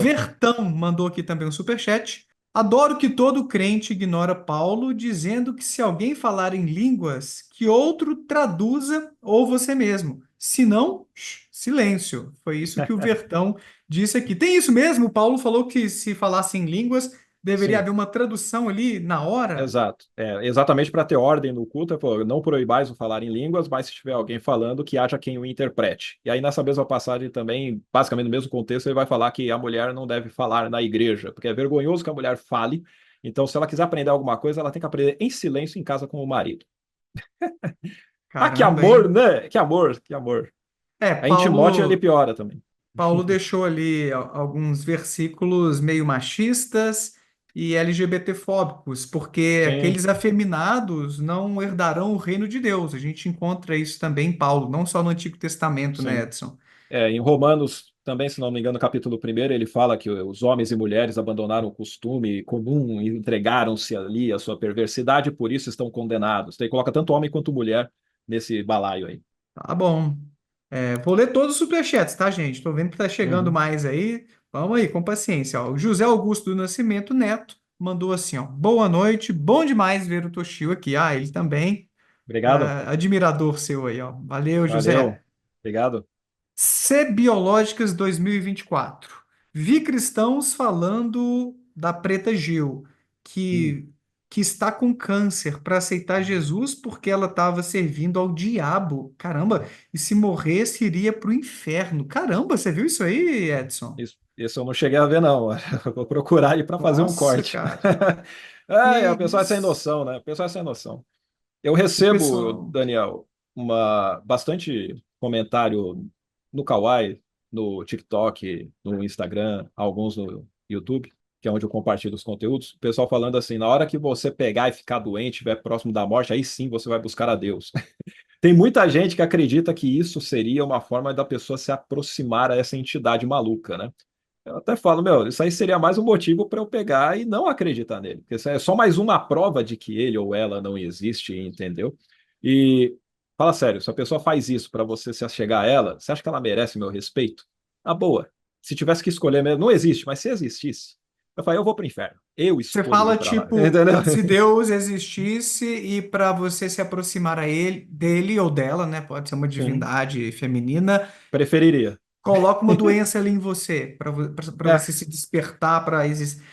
Vertão mandou aqui também um superchat. Adoro que todo crente ignora Paulo, dizendo que se alguém falar em línguas, que outro traduza ou você mesmo. Se não, silêncio. Foi isso que o Vertão disse aqui. Tem isso mesmo? Paulo falou que se falasse em línguas, deveria Sim, haver uma tradução ali na hora? exato. Exatamente para ter ordem no culto, não proibais o falar em línguas, mas se tiver alguém falando, que haja quem o interprete. E aí, nessa mesma passagem também, basicamente no mesmo contexto, ele vai falar que a mulher não deve falar na igreja, porque é vergonhoso que a mulher fale. Então, se ela quiser aprender alguma coisa, ela tem que aprender em silêncio em casa com o marido. Ah, que Caramba, amor, hein? né? Que amor, que amor. É, A em Timóteo ele Paulo. piora também. Paulo deixou ali alguns versículos meio machistas e LGBTfóbicos, porque Sim, aqueles afeminados não herdarão o reino de Deus. A gente encontra isso também em Paulo, não só no Antigo Testamento, né, sim. Edson? Em Romanos, também, se não me engano, no capítulo primeiro, ele fala que os homens e mulheres abandonaram o costume comum e entregaram-se ali à sua perversidade, por isso estão condenados. Então, ele coloca tanto homem quanto mulher nesse balaio aí. Tá bom. Vou ler todos os superchats, tá, gente? Tô vendo que tá chegando Uhum. mais aí. Vamos aí, com paciência. Ó. O José Augusto do Nascimento Neto mandou assim, ó. Boa noite, bom demais ver o Toshio aqui. Ah, ele também. Obrigado. Admirador seu aí, ó. Valeu, Valeu. José. Obrigado. C Biológicas 2024. Vi cristãos falando da Preta Gil, Hum. que, que está com câncer para aceitar Jesus porque ela estava servindo ao diabo. Caramba, e se morresse, iria para o inferno. Caramba, você viu isso aí, Edson? Isso eu não cheguei a ver, não. Vou procurar aí para fazer um Nossa, corte. cara. A Que pessoa é sem isso? noção, né? A pessoa é sem noção. Eu O recebo, pessoal. Daniel, bastante comentário no Kawaii, no TikTok, no Instagram, alguns no YouTube, que é onde eu compartilho os conteúdos. O pessoal falando assim: na hora que você pegar e ficar doente, estiver próximo da morte, aí sim você vai buscar a Deus. Tem muita gente que acredita que isso seria uma forma da pessoa se aproximar a essa entidade maluca, né? Eu até falo, meu, isso aí seria mais um motivo para eu pegar e não acreditar nele, porque isso é só mais uma prova de que ele ou ela não existe, entendeu? E fala sério, se a pessoa faz isso para você se achegar a ela, você acha que ela merece meu respeito? Na boa. Se tivesse que escolher mesmo, não existe, mas se existisse, eu falei, eu vou para o inferno. Eu Você escolho ir fala para lá, tipo, entendeu? se Deus existisse e para você se aproximar a ele, dele ou dela, né? Pode ser uma Sim, divindade feminina, preferiria. coloca uma doença ali em você, para É, você se despertar para existir.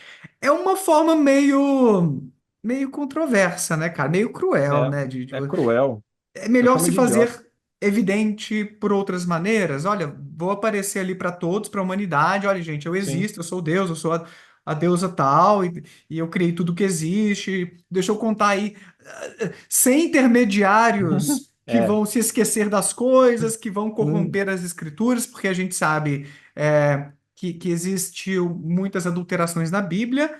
É uma forma meio controversa, né, cara? Meio cruel, é, né? é cruel. É Eu melhor chamo se de idiota. fazer evidente por outras maneiras. Olha, vou aparecer ali para todos, para a humanidade. Olha, gente, eu Sim. existo, eu sou Deus, eu sou a deusa tal, e eu criei tudo que existe. Deixa eu contar aí, sem intermediários que É. vão se esquecer das coisas, que vão Hum, corromper as escrituras, porque a gente sabe que existiu muitas adulterações na Bíblia.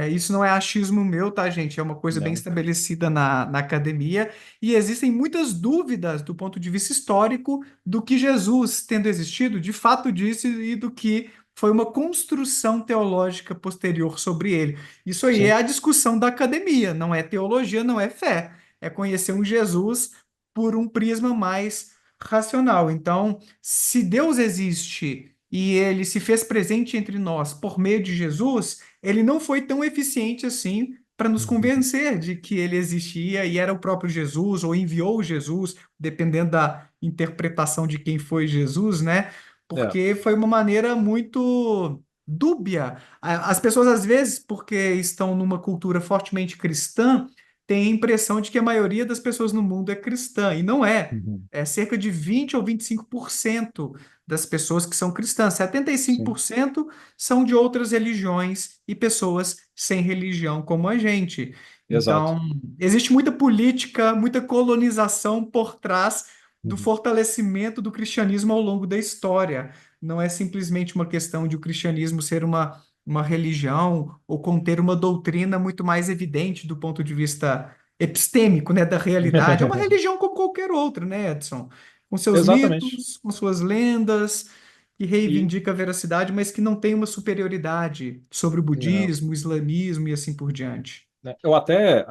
Isso não é achismo meu, tá, gente? É uma coisa bem não. estabelecida na academia. E existem muitas dúvidas do ponto de vista histórico do que Jesus, tendo existido, de fato disse e do que foi uma construção teológica posterior sobre ele. Isso aí é Sim. a discussão da academia, não é teologia, não é fé. É conhecer um Jesus por um prisma mais racional. Então, se Deus existe e ele se fez presente entre nós por meio de Jesus, ele não foi tão eficiente assim para nos convencer de que ele existia e era o próprio Jesus, ou enviou Jesus, dependendo da interpretação de quem foi Jesus, né? É. Porque foi uma maneira muito dúbia. As pessoas, às vezes, porque estão numa cultura fortemente cristã, têm a impressão de que a maioria das pessoas no mundo é cristã, e não é. Uhum. É cerca de 20 ou 25% das pessoas que são cristãs. setenta e cinco Sim. por cento são de outras religiões e pessoas sem religião como a gente. Exato. Então, existe muita política, muita colonização por trás do Uhum. fortalecimento do cristianismo ao longo da história. Não é simplesmente uma questão de o cristianismo ser uma religião ou conter uma doutrina muito mais evidente do ponto de vista epistêmico, né, da realidade. É uma religião como qualquer outra, né, Edson? Com seus Exatamente. mitos, com suas lendas, que E reivindica a veracidade, mas que não tem uma superioridade sobre o não, budismo, o islamismo e assim por diante. né?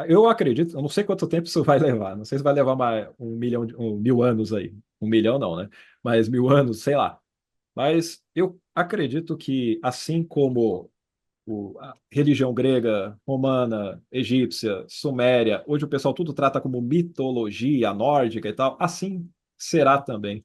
Eu acredito, eu não sei quanto tempo isso vai levar, não sei se vai levar mais 1 milhão, 1.000 anos aí. 1 milhão não, né? Mas 1.000 anos, sei lá. Mas eu acredito que, assim como a religião grega, romana, egípcia, suméria, hoje o pessoal tudo trata como mitologia nórdica e tal, assim será também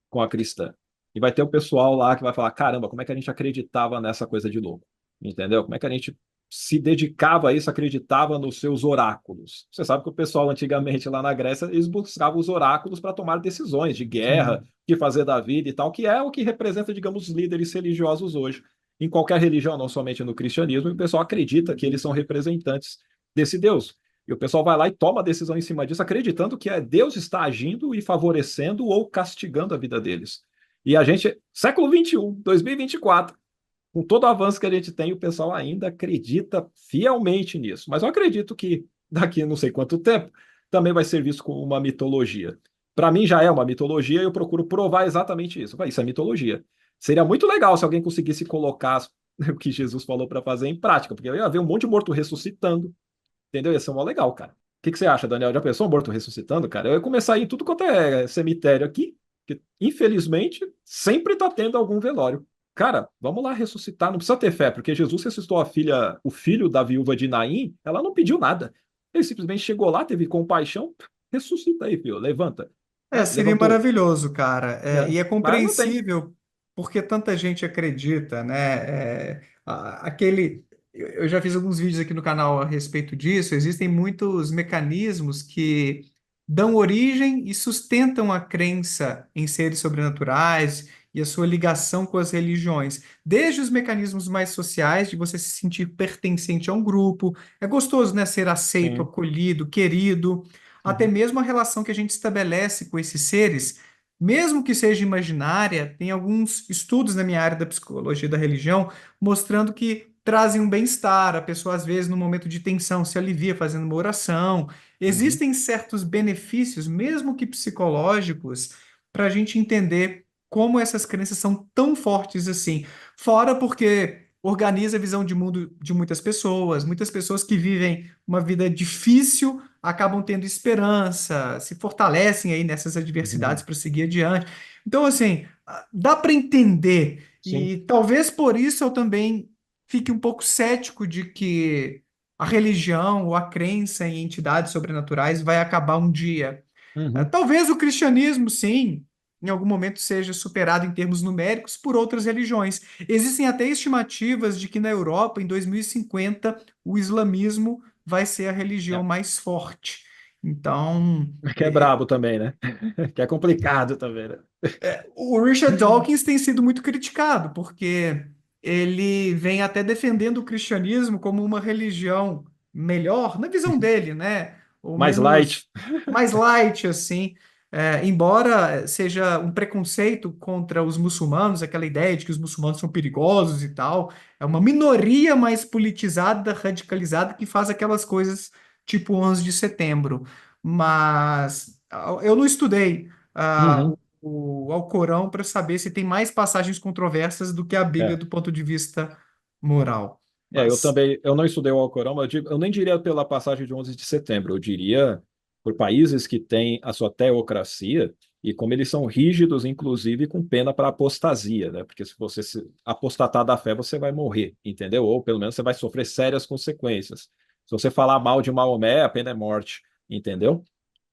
com a cristã. E vai ter o pessoal lá que vai falar: caramba, como é que a gente acreditava nessa coisa de louco? Entendeu? Como é que a gente se dedicava a isso, acreditava nos seus oráculos? Você sabe que o pessoal antigamente lá na Grécia, eles buscavam os oráculos para tomar decisões de guerra, Sim. de fazer da vida e tal, que é o que representa, digamos, os líderes religiosos hoje. Em qualquer religião, não somente no cristianismo, o pessoal acredita que eles são representantes desse Deus. E o pessoal vai lá e toma a decisão em cima disso, acreditando que Deus está agindo e favorecendo ou castigando a vida deles. E a gente, século 21, 2024, com todo o avanço que a gente tem, o pessoal ainda acredita fielmente nisso. Mas eu acredito que daqui a não sei quanto tempo também vai ser visto como uma mitologia. Para mim já é uma mitologia e eu procuro provar exatamente isso. Isso é mitologia. Seria muito legal se alguém conseguisse colocar o que Jesus falou para fazer em prática, porque eu ia ver um monte de morto ressuscitando, entendeu? Ia ser mó legal, cara. O que você acha, Daniel? Já pensou um morto ressuscitando, cara? Eu ia começar a ir em tudo quanto é cemitério aqui, que infelizmente sempre tá tendo algum velório. Cara, vamos lá ressuscitar. Não precisa ter fé, porque Jesus ressuscitou a filha, o filho da viúva de Naim, ela não pediu nada. Ele simplesmente chegou lá, teve compaixão, ressuscita aí, filho, levanta. É, Ah, seria levantou. maravilhoso, cara. É, E é mas não tem. compreensível porque tanta gente acredita, né? Aquele. Eu já fiz alguns vídeos aqui no canal a respeito disso. Existem muitos mecanismos que dão origem e sustentam a crença em seres sobrenaturais e a sua ligação com as religiões. Desde os mecanismos mais sociais, de você se sentir pertencente a um grupo, é gostoso, né? Ser aceito, Sim. acolhido, querido, até Uhum. mesmo a relação que a gente estabelece com esses seres, mesmo que seja imaginária, tem alguns estudos na minha área da psicologia da religião mostrando que trazem um bem-estar. A pessoa, às vezes, no momento de tensão, se alivia fazendo uma oração. Uhum. Existem certos benefícios, mesmo que psicológicos, para a gente entender como essas crenças são tão fortes assim. Fora porque organiza a visão de mundo de muitas pessoas que vivem uma vida difícil acabam tendo esperança, se fortalecem aí nessas adversidades Uhum. para seguir adiante. Então, assim, dá para entender. Sim. E talvez por isso eu também fique um pouco cético de que a religião ou a crença em entidades sobrenaturais vai acabar um dia. Uhum. Talvez o cristianismo, sim, em algum momento seja superado em termos numéricos por outras religiões. Existem até estimativas de que na Europa, em 2050, o islamismo vai ser a religião É. mais forte. Então, Que é brabo também, né? Que é complicado também, né? o Richard Dawkins tem sido muito criticado, porque ele vem até defendendo o cristianismo como uma religião melhor, na visão dele, né? Ou Mais light. menos, mais light, assim. Embora seja um preconceito contra os muçulmanos, aquela ideia de que os muçulmanos são perigosos e tal, é uma minoria mais politizada, radicalizada, que faz aquelas coisas tipo 11 de setembro. Mas eu não estudei Uhum. o Alcorão para saber se tem mais passagens controversas do que a Bíblia É. do ponto de vista moral. Eu Mas, também, eu não estudei o Alcorão, mas eu nem diria pela passagem de 11 de setembro, eu diria por países que têm a sua teocracia e como eles são rígidos, inclusive com pena para apostasia, né? Porque se você se apostatar da fé, você vai morrer, entendeu? Ou pelo menos você vai sofrer sérias consequências. Se você falar mal de Maomé, a pena é morte, entendeu?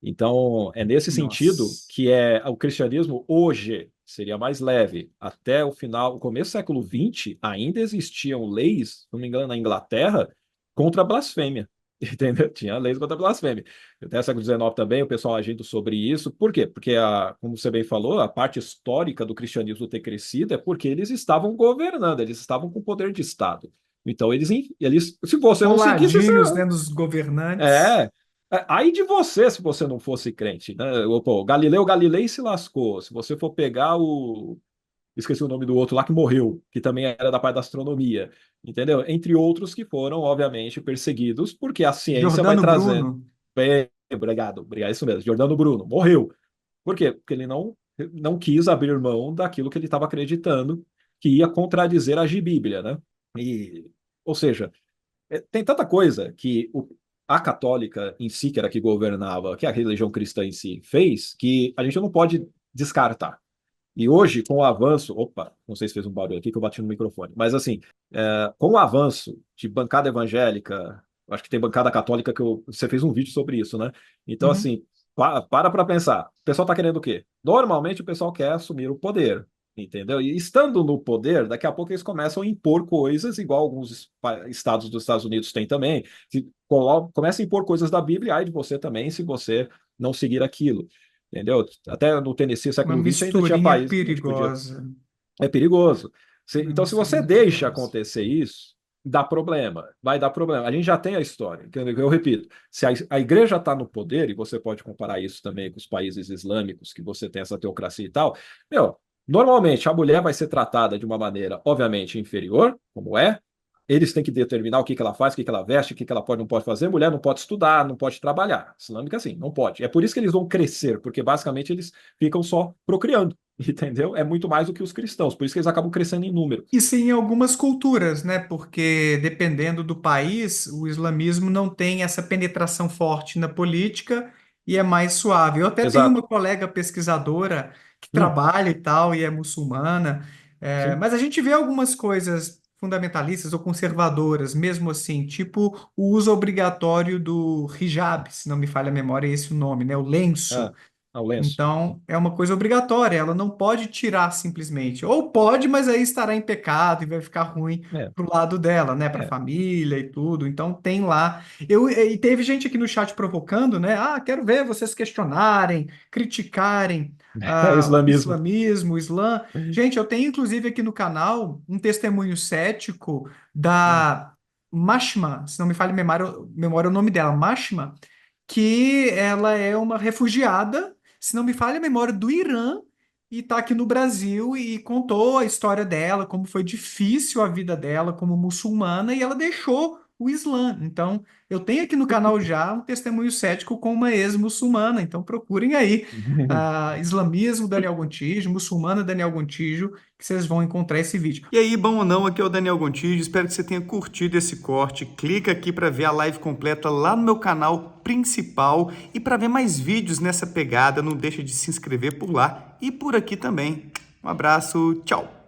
Então, é nesse sentido nossa. que o cristianismo hoje seria mais leve. Até o final, o começo do século XX, ainda existiam leis, se não me engano, na Inglaterra, contra a blasfêmia. Entendeu? Tinha leis contra a blasfêmia. Até o século XIX também, o pessoal agindo sobre isso. Por quê? Porque, como você bem falou, a parte histórica do cristianismo ter crescido é porque eles estavam governando, eles estavam com poder de Estado. Então, eles se você não seguisse, você Coladinhos, né, dos governantes. é. Aí de você, se você não fosse crente, né? Pô, Galileu Galilei se lascou. Se você for pegar o. Esqueci o nome do outro lá que morreu, que também era da parte da astronomia, entendeu? Entre outros que foram, obviamente, perseguidos, porque a ciência vai Giordano trazendo. Bruno. Bem, obrigado, obrigado, isso mesmo. Jordano Bruno morreu. Por quê? Porque ele não quis abrir mão daquilo que ele estava acreditando, que ia contradizer a Bíblia, né? E, ou seja, tem tanta coisa que a católica em si, que era que governava, que a religião cristã em si fez, que a gente não pode descartar. E hoje, com o avanço, opa, não sei se fez um barulho aqui que eu bati no microfone, mas assim, com o avanço de bancada evangélica, acho que tem bancada católica você fez um vídeo sobre isso, né? Então, Uhum. assim, para pensar. O pessoal está querendo o quê? Normalmente o pessoal quer assumir o poder, entendeu? E estando no poder, daqui a pouco eles começam a impor coisas, igual alguns estados dos Estados Unidos têm também. Começa a impor coisas da Bíblia, e ai de você também, se você não seguir aquilo. Entendeu? Até no Tennessee, Uma século XX, ainda tinha misturinha país que a gente podia. perigosa. É perigoso. Uma Então, se você misturinha deixa perigosa. acontecer isso, dá problema, vai dar problema. A gente já tem a história. Eu repito, se a igreja está no poder, e você pode comparar isso também com os países islâmicos, que você tem essa teocracia e tal, meu, normalmente a mulher vai ser tratada de uma maneira, obviamente, inferior, como é. Eles têm que determinar o que ela faz, o que ela veste, o que ela pode, não pode fazer. Mulher não pode estudar, não pode trabalhar. Islâmica, assim, não pode. É por isso que eles vão crescer, porque basicamente eles ficam só procriando. Entendeu? É muito mais do que os cristãos, por isso que eles acabam crescendo em número. Isso em algumas culturas, né? Porque dependendo do país, o islamismo não tem essa penetração forte na política e é mais suave. Eu até tenho uma Exato. colega pesquisadora que Hum, trabalha e tal e é muçulmana, sim. mas a gente vê algumas coisas fundamentalistas ou conservadoras, mesmo assim, tipo o uso obrigatório do hijab, se não me falha a memória, é esse o nome, né? O lenço. Ah, ao lenço. Então, é uma coisa obrigatória, ela não pode tirar simplesmente. Ou pode, mas aí estará em pecado e vai ficar ruim É, pro lado dela, né, para a é. família e tudo. Então, tem lá. E teve gente aqui no chat provocando, né? Ah, quero ver vocês questionarem, criticarem É o islamismo. islamismo, o Islã. Gente, eu tenho inclusive aqui no canal um testemunho cético Hum, da Mashma, se não me falha a memória, o nome dela, Mashma, que ela é uma refugiada, se não me falha a memória, do Irã, e está aqui no Brasil e contou a história dela, como foi difícil a vida dela como muçulmana, e ela deixou o Islã. Então, eu tenho aqui no canal já um testemunho cético com uma ex-muçulmana. Então, procurem aí, Islamismo Daniel Gontijo, Muçulmana Daniel Gontijo, que vocês vão encontrar esse vídeo. E aí, bom ou não, aqui é o Daniel Gontijo, espero que você tenha curtido esse corte. Clica aqui para ver a live completa lá no meu canal principal e para ver mais vídeos nessa pegada, não deixa de se inscrever por lá e por aqui também. Um abraço, tchau!